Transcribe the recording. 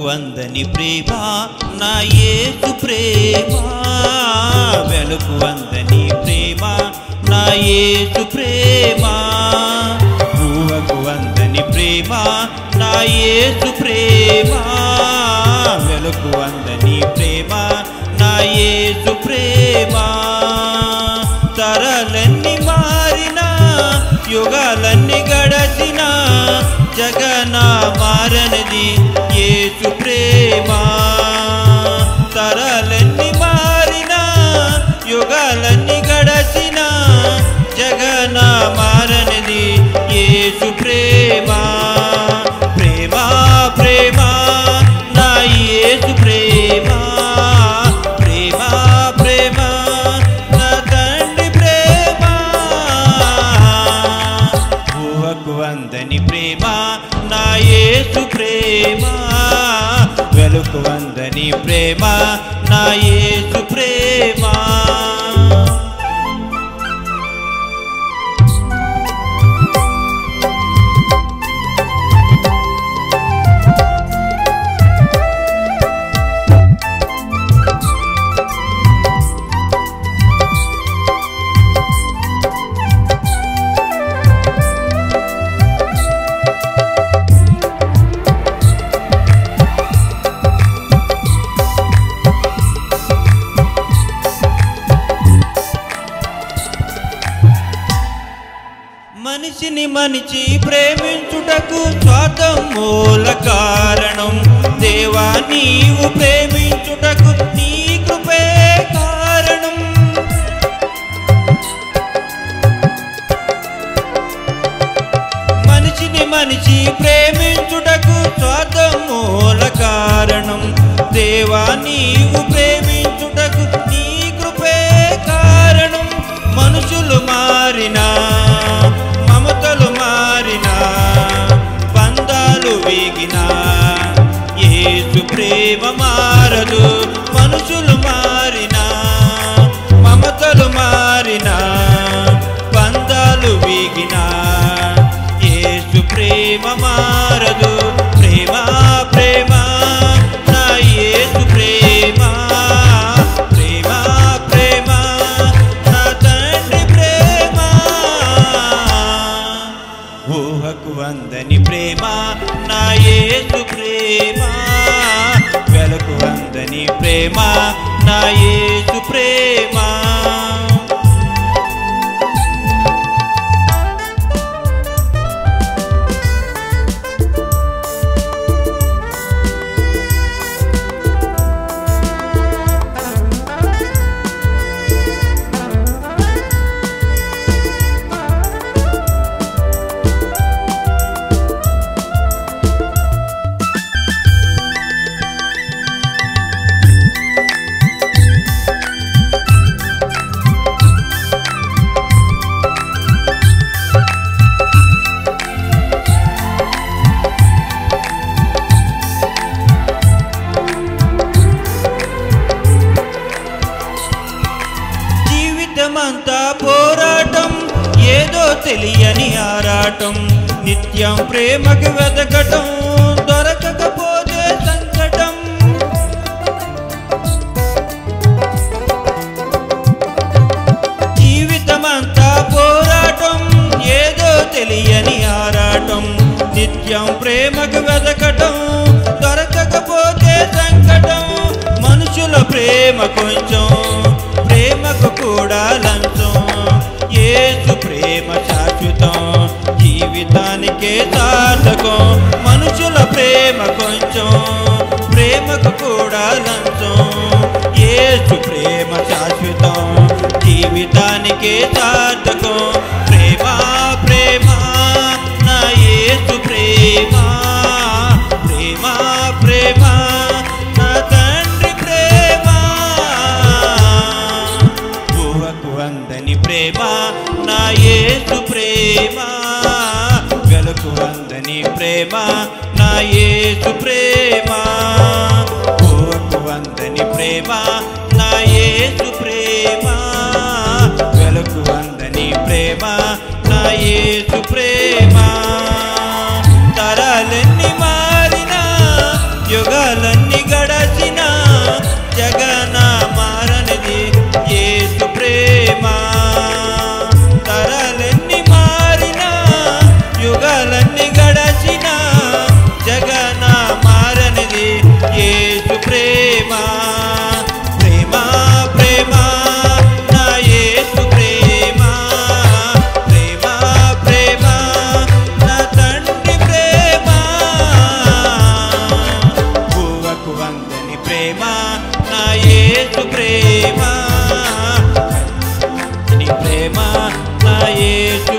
అందని ప్రేమ నా యేసు ప్రేమ, వెలుగు అందని ప్రేమ నా యేసు ప్రేమ, ఊహకు అందని ప్రేమ నా యేసు ప్రేమ, వెలుగు అందని ప్రేమ నా యేసు ప్రేమ. తరాలన్నీ మారినా యుగాలన్నీ గడచినా జగనా మారనిది యేసు ప్రేమ. తరాలన్నీ మారినా యుగాలన్నీ గడచినా జగనా మారనిది యేసు ప్రేమ. ప్రేమ ప్రేమ నా యేసు ప్రేమ, ప్రేమ ప్రేమ నా తండ్రి ప్రేమ, ఊహకు అందని ప్రేమ నా యేసు ప్రేమ, వెలుగు అందని ప్రేమ నా యేసు ప్రేమ. మనిషిని మనిషి ప్రేమించుటకు స్వార్థం మూల కారణం, దేవా నీవు ప్రేమించుటకు నీ కృపే కారణం. మనిషిని మనిషి ప్రేమించుటకు స్వార్థం మూల కారణం, దేవా నీవు ప్రేమించుటకు నీ కృపే కారణం. మనుషులు మారినా మమతలు మారినా బంధాలు వీగినా యేసు ప్రేమ మారదు. మనుషులు మారినా మమతలు మారినా బంధాలు వీగినా యేసు ప్రేమ మారదు. ప్రేమ ప్రేమ నా యేసు ప్రేమ, ప్రేమ ప్రేమ నా తండ్రి ప్రేమ, ఊహకు అందని ప్రేమ నా యేసు ప్రేమ, వెలుగు అందని ప్రేమ నా యేసు ప్రేమ. జీవితమంతా పోరాటం, ఏదో తెలియని ఆరాటం, నిత్యం ప్రేమకు వెతకటం, దొరకకపోతే సంకటం. జీవితమంతా పోరాటం, ఏదో తెలియని ఆరాటం, నిత్యం ప్రేమకు వెతకటం, దొరకకపోతే సంకటం. మనుషుల ప్రేమ కొంచెం, ప్రేమకు కూడా లంచం, యేసు ప్రేమ శాశ్వతం, జీవితానికే సార్థకం. మనుషుల ప్రేమ కొంచెం, ప్రేమకు కూడా లంచం, యేసు ప్రేమ శాశ్వతం, జీవితానికే సార్థకం. ప్రేమ ప్రేమ నా యేసు ప్రేమ, ప్రేమ ప్రేమ నా తండ్రి ప్రేమ, ఊహకు అందని ప్రేమ నా యేసు ప్రేమ, వెలుగు అందని ప్రేమ నా యేసు ప్రేమ, ఊహకు అందని ప్రేమ నా యేసు ప్రేమ, వెలుగు అందని ప్రేమ నా యేసు ప్రేమ. తరాలన్నీ మారినా యుగాలు ప్రేమ నా యేసు ప్రేమ నీ ప్రేమ నా యేసు